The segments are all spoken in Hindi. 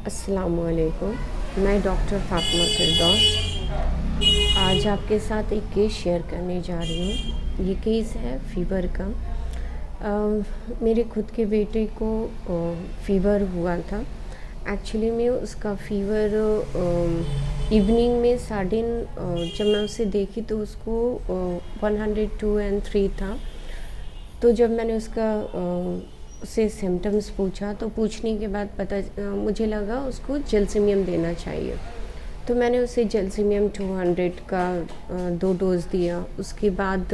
अस्सलामुअलैकुम। मैं डॉक्टर फ़ातिमा फ़िरदौस आज आपके साथ एक केस शेयर करने जा रही हूँ। ये केस है फ़ीवर का। मेरे खुद के बेटे को फ़ीवर हुआ था। एक्चुअली में उसका फ़ीवर इवनिंग में साढ़े जब मैं उसे देखी तो उसको 102 एंड 3 था। तो जब मैंने उससे सिम्टम्स पूछा तो पूछने के बाद मुझे लगा उसको जलसीमियम देना चाहिए। तो मैंने उसे जलसीमियम 200 का 2 डोज़ दिया। उसके बाद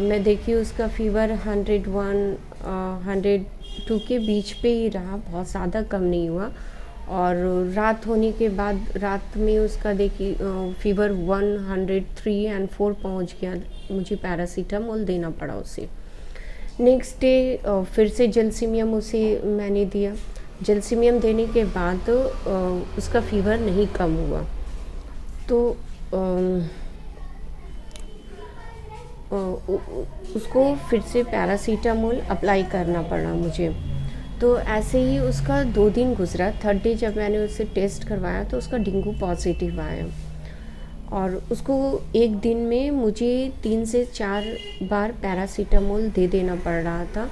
मैं देखी उसका फ़ीवर 101 102 के बीच पे ही रहा, बहुत ज़्यादा कम नहीं हुआ। और रात होने के बाद रात में उसका देखिए फ़ीवर 103 एंड 4 पहुँच गया। मुझे पैरासीटामोल देना पड़ा उसे। नेक्स्ट डे फिर से जलसीमियम उसे मैंने दिया। जलसीमियम देने के बाद उसका फ़ीवर नहीं कम हुआ। तो उसको फिर से पैरासीटामोल अप्लाई करना पड़ा मुझे। तो ऐसे ही उसका 2 दिन गुज़रा। थर्ड डे जब मैंने उसे टेस्ट करवाया तो उसका डेंगू पॉज़िटिव आया और उसको एक दिन में मुझे 3 से 4 बार पैरासीटामोल दे देना पड़ रहा था,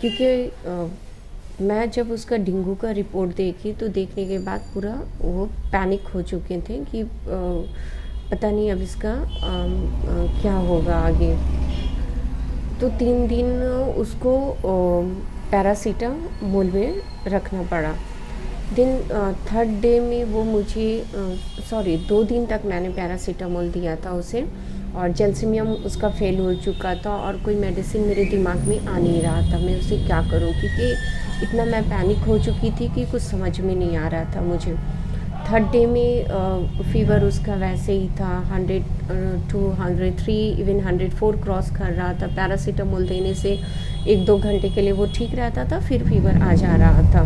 क्योंकि मैं जब उसका डेंगू का रिपोर्ट देखी तो देखने के बाद पूरा वो पैनिक हो चुके थे कि पता नहीं अब इसका क्या होगा आगे। तो 3 दिन उसको पैरासीटामोल में रखना पड़ा। थर्ड डे में वो मुझे 2 दिन तक मैंने पैरासीटामोल दिया था उसे और जलसीमियम उसका फ़ेल हो चुका था और कोई मेडिसिन मेरे दिमाग में आ नहीं रहा था मैं उसे क्या करूं, क्योंकि इतना मैं पैनिक हो चुकी थी कि कुछ समझ में नहीं आ रहा था मुझे। थर्ड डे में फ़ीवर उसका वैसे ही था, 102 103 इवन 104 क्रॉस कर रहा था। पैरासीटामोल देने से 1-2 घंटे के लिए वो ठीक रहता था, फिर फ़ीवर आ जा रहा था।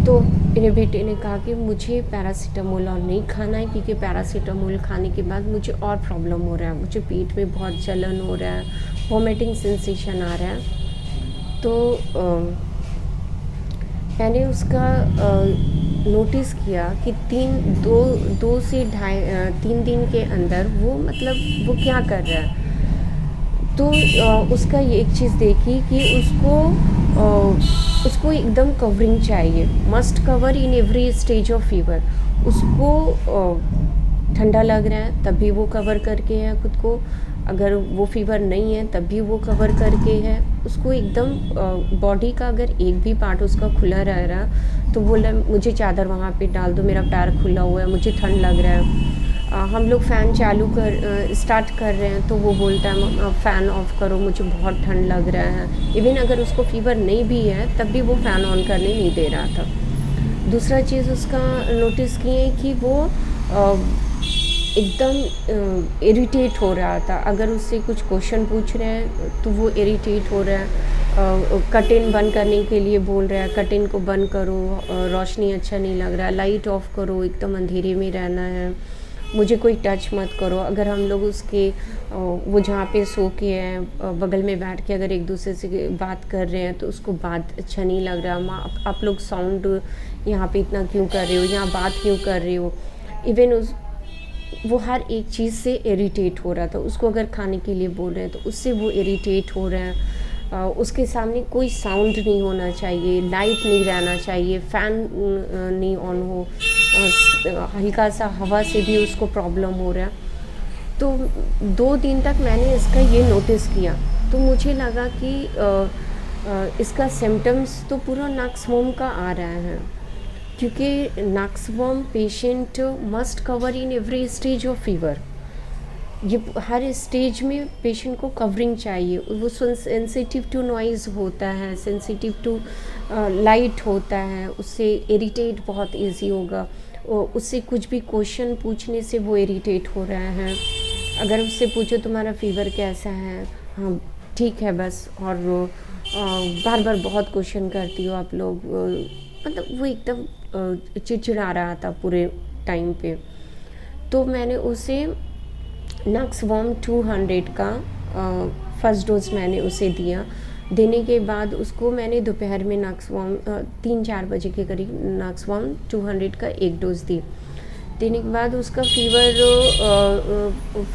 तो मेरे बेटे ने कहा कि मुझे पैरासीटामोल और नहीं खाना है, क्योंकि पैरासीटामोल खाने के बाद मुझे और प्रॉब्लम हो रहा है, मुझे पेट में बहुत जलन हो रहा है, वॉमिटिंग सेंसेशन आ रहा है। तो मैंने उसका नोटिस किया कि 2 से 3 दिन के अंदर वो क्या कर रहा है। तो उसका ये एक चीज़ देखी कि उसको एकदम कवरिंग चाहिए, must cover in every stage of fever. उसको ठंडा लग रहा है तब भी वो कवर करके है खुद को, अगर वो फ़ीवर नहीं है तब भी वो कवर करके है। उसको एकदम बॉडी का अगर एक भी पार्ट उसका खुला रह रहा तो बोला मुझे चादर वहाँ पे डाल दो, मेरा पैर खुला हुआ है, मुझे ठंड लग रहा है। हम लोग फ़ैन स्टार्ट कर रहे हैं तो वो बोलता है फ़ैन ऑफ़ करो, मुझे बहुत ठंड लग रहा है। इवन अगर उसको फ़ीवर नहीं भी है तब भी वो फ़ैन ऑन करने नहीं दे रहा था। दूसरा चीज़ उसका नोटिस किए कि वो एकदम इरिटेट हो रहा था। अगर उससे कुछ क्वेश्चन पूछ रहे हैं तो वो इरिटेट हो रहा है। कर्टेन बंद करने के लिए बोल रहा है, कर्टेन को बंद करो, रोशनी अच्छा नहीं लग रहा है, लाइट ऑफ़ करो, एकदम अंधेरे में रहना है, मुझे कोई टच मत करो। अगर हम लोग उसके वो जहाँ पे सो के हैं बगल में बैठ के अगर एक दूसरे से बात कर रहे हैं तो उसको बात अच्छा नहीं लग रहा, माँ आप लोग साउंड यहाँ पे इतना क्यों कर रहे हो, यहाँ बात क्यों कर रहे हो। इवन वो हर एक चीज़ से इरिटेट हो रहा था। उसको अगर खाने के लिए बोल रहे हैं तो उससे वो इरिटेट हो रहे हैं। उसके सामने कोई साउंड नहीं होना चाहिए, लाइट नहीं रहना चाहिए, फ़ैन नहीं ऑन हो, हल्का सा हवा से भी उसको प्रॉब्लम हो रहा है। तो 2 दिन तक मैंने इसका ये नोटिस किया तो मुझे लगा कि इसका सिम्टम्स तो पूरा नक्सवॉर्म का आ रहा है, क्योंकि nux vom patient must cover in every stage of fever. ये हर स्टेज में पेशेंट को कवरिंग चाहिए। वो सेंसिटिव टू नॉइज़ होता है, सेंसिटिव टू लाइट होता है, उससे इरिटेट बहुत इजी होगा। उससे कुछ भी क्वेश्चन पूछने से वो इरिटेट हो रहा है। अगर उससे पूछो तुम्हारा फ़ीवर कैसा है, हाँ ठीक है बस, और बार बार बहुत क्वेश्चन करती हो आप लोग, मतलब वो एकदम चिड़चिड़ा रहा था पूरे टाइम पे। तो मैंने उसे नक्सवॉर्म 200 का फर्स्ट डोज मैंने उसे दिया। देने के बाद उसको मैंने दोपहर में नैक्सवार्म 3-4 बजे के करीब नैक्सवार्म 200 का एक डोज दी। देने के बाद उसका फीवर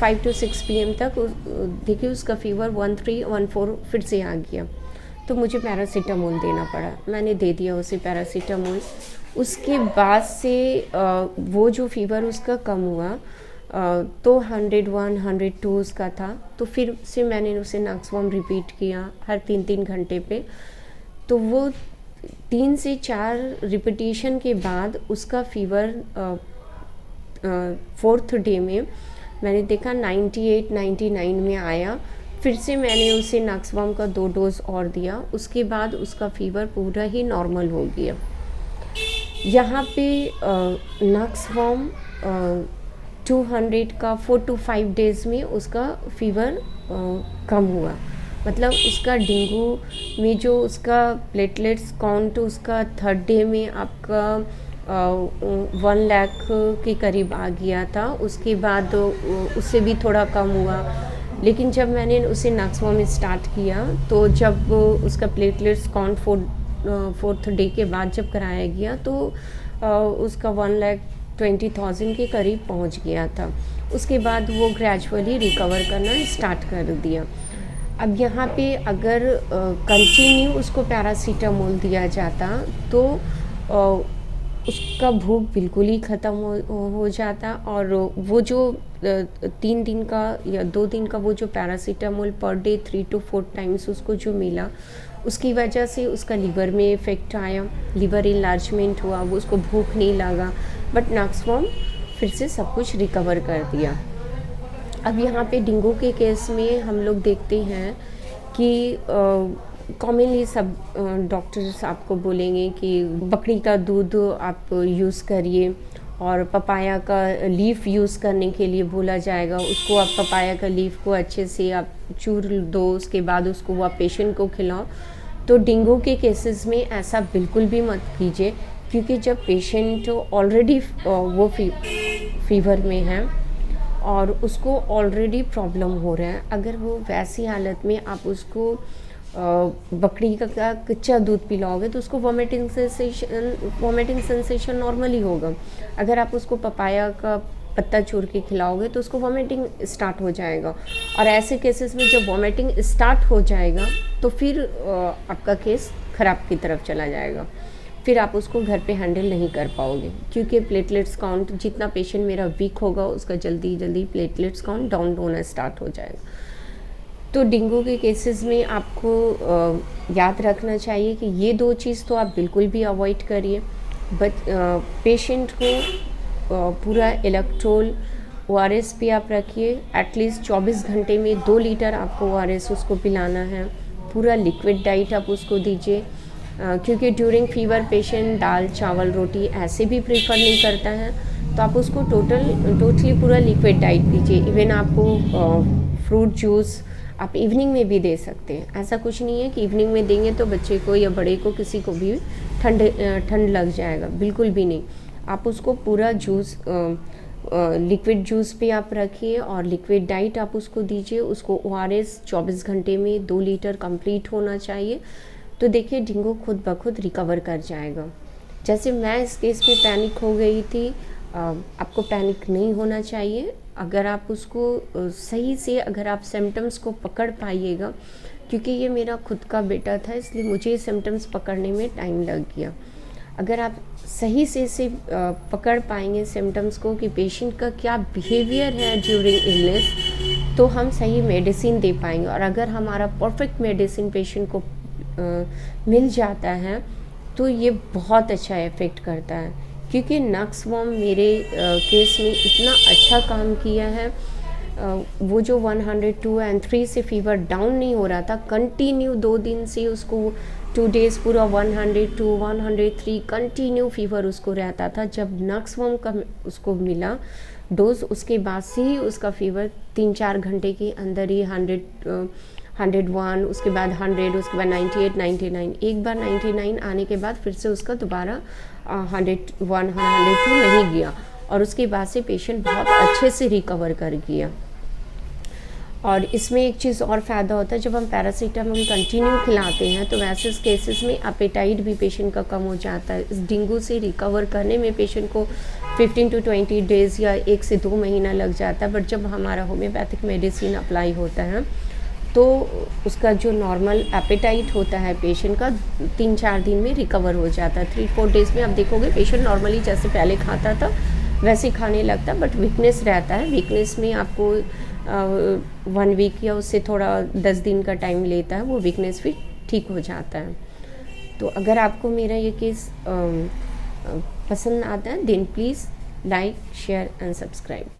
5 to 6 PM तक देखिए उसका फीवर 13-14 फिर से आ गया। तो मुझे पैरासीटामोल देना पड़ा, मैंने दे दिया उसे पैरासीटामोल। उसके बाद से वो जो फीवर उसका कम हुआ तो 101, 102 उसका था। तो फिर से मैंने उसे नैक्सवार्म रिपीट किया हर 3-3 घंटे पे। तो वो 3 से 4 रिपीटिशन के बाद उसका फीवर 4th डे में मैंने देखा 98, 99 में आया। फिर से मैंने उसे नैक्सवार्म का 2 डोज और दिया। उसके बाद उसका फीवर पूरा ही नॉर्मल हो गया। यहाँ पे नैक्सवार्म 200 का 4 to 5 डेज़ में उसका फीवर कम हुआ। मतलब उसका डेंगू में जो उसका प्लेटलेट्स काउंट उसका 3rd डे में आपका 1 लाख के करीब आ गया था। उसके बाद उससे भी थोड़ा कम हुआ। लेकिन जब मैंने उसे नैक्सवार्म स्टार्ट किया तो जब उसका प्लेटलेट्स काउंट 4th डे के बाद जब कराया गया तो उसका 1,20,000 के करीब पहुंच गया था। उसके बाद वो ग्रेजुअली रिकवर करना स्टार्ट कर दिया। अब यहाँ पे अगर कंटिन्यू उसको पैरासीटामोल दिया जाता तो उसका भूख बिल्कुल ही ख़त्म हो जाता। और वो जो 3 दिन का या 2 दिन का वो जो paracetamol per day 3 to 4 times उसको जो मिला, उसकी वजह से उसका लीवर में इफ़ेक्ट आया, लीवर इन्लार्जमेंट हुआ, वो उसको भूख नहीं लगा। बट नैक्सवार्म फिर से सब कुछ रिकवर कर दिया। अब यहाँ पे डेंगू के केस में हम लोग देखते हैं कि कॉमनली सब डॉक्टर्स आपको बोलेंगे कि बकरी का दूध आप यूज़ करिए और पपाया का लीफ यूज़ करने के लिए बोला जाएगा। उसको आप पपाया का लीफ को अच्छे से आप चूर दो, उसके बाद उसको वो आप पेशेंट को खिलाओ। तो डेंगू के केसेस में ऐसा बिल्कुल भी मत कीजिए, क्योंकि जब पेशेंट ऑलरेडी वो फीवर में है और उसको ऑलरेडी प्रॉब्लम हो रहा है, अगर वो वैसी हालत में आप उसको बकरी का कच्चा दूध पिलाओगे तो उसको वॉमिटिंग सेंसेशन नॉर्मली होगा। अगर आप उसको पपाया का पत्ता चूर के खिलाओगे तो उसको वॉमिटिंग स्टार्ट हो जाएगा। और ऐसे केसेस में जब वॉमिटिंग स्टार्ट हो जाएगा तो फिर आपका केस ख़राब की तरफ चला जाएगा। फिर आप उसको घर पे हैंडल नहीं कर पाओगे, क्योंकि प्लेटलेट्स काउंट जितना पेशेंट मेरा वीक होगा उसका जल्दी जल्दी प्लेटलेट्स काउंट डाउन होना स्टार्ट हो जाएगा। तो डेंगू के केसेस में आपको याद रखना चाहिए कि ये 2 चीज़ तो आप बिल्कुल भी अवॉइड करिए। बट पेशेंट को पूरा इलेक्ट्रोल ORS भी आप रखिए। एटलीस्ट 24 घंटे में 2 लीटर आपको ORS उसको पिलाना है। पूरा लिक्विड डाइट आप उसको दीजिए, क्योंकि ड्यूरिंग फीवर पेशेंट दाल चावल रोटी ऐसे भी प्रेफर नहीं करता है। तो आप उसको टोटली पूरा लिक्विड डाइट दीजिए। इवन आपको फ्रूट जूस आप इवनिंग में भी दे सकते हैं। ऐसा कुछ नहीं है कि इवनिंग में देंगे तो बच्चे को या बड़े को किसी को भी ठंड लग जाएगा, बिल्कुल भी नहीं। आप उसको पूरा जूस लिक्विड जूस पे आप रखिए और लिक्विड डाइट आप उसको दीजिए। उसको ORS 24 घंटे में 2 लीटर कंप्लीट होना चाहिए। तो देखिए डेंगू खुद ब खुद रिकवर कर जाएगा। जैसे मैं इस केस में पैनिक हो गई थी, आपको पैनिक नहीं होना चाहिए। अगर आप उसको सही से अगर आप सिम्टम्स को पकड़ पाइएगा, क्योंकि ये मेरा खुद का बेटा था इसलिए मुझे सिम्टम्स पकड़ने में टाइम लग गया। अगर आप सही से इसे पकड़ पाएंगे सिम्टम्स को कि पेशेंट का क्या बिहेवियर है ड्यूरिंग इलनेस, तो हम सही मेडिसिन दे पाएंगे। और अगर हमारा परफेक्ट मेडिसिन पेशेंट को मिल जाता है तो ये बहुत अच्छा इफ़ेक्ट करता है। क्योंकि नैक्सवार्म मेरे केस में इतना अच्छा काम किया है। वो जो 102 and 3 से फीवर डाउन नहीं हो रहा था, कंटिन्यू 2 दिन से उसको 2 डेज़ पूरा 102, 103 कंटिन्यू फीवर उसको रहता था। जब नैक्सवार्म का उसको मिला डोज, उसके बाद से ही उसका फीवर 3-4 घंटे के अंदर ही 101, उसके बाद 100, उसके बाद 98, 99। एक बार 99 आने के बाद फिर से उसका दोबारा 101, 102 नहीं गया और उसके बाद से पेशेंट बहुत अच्छे से रिकवर कर गया। और इसमें एक चीज़ और फ़ायदा होता है, जब हम पैरासीटामोल कंटिन्यू खिलाते हैं तो वैसे केसेस में एपेटाइट भी पेशेंट का कम हो जाता है। इस डेंगू से रिकवर करने में पेशेंट को 15 टू 20 डेज़ या 1 से 2 महीना लग जाता है, बट जब हमारा होम्योपैथिक मेडिसिन अप्लाई होता है तो उसका जो नॉर्मल एपेटाइट होता है पेशेंट का 3-4 दिन में रिकवर हो जाता है। 3-4 डेज़ में आप देखोगे पेशेंट नॉर्मली जैसे पहले खाता था वैसे ही खाने लगता है, बट वीकनेस रहता है। वीकनेस में आपको 1 वीक या उससे थोड़ा 10 दिन का टाइम लेता है, वो वीकनेस भी ठीक हो जाता है। तो अगर आपको मेरा ये केस पसंद आता है then please like share and subscribe.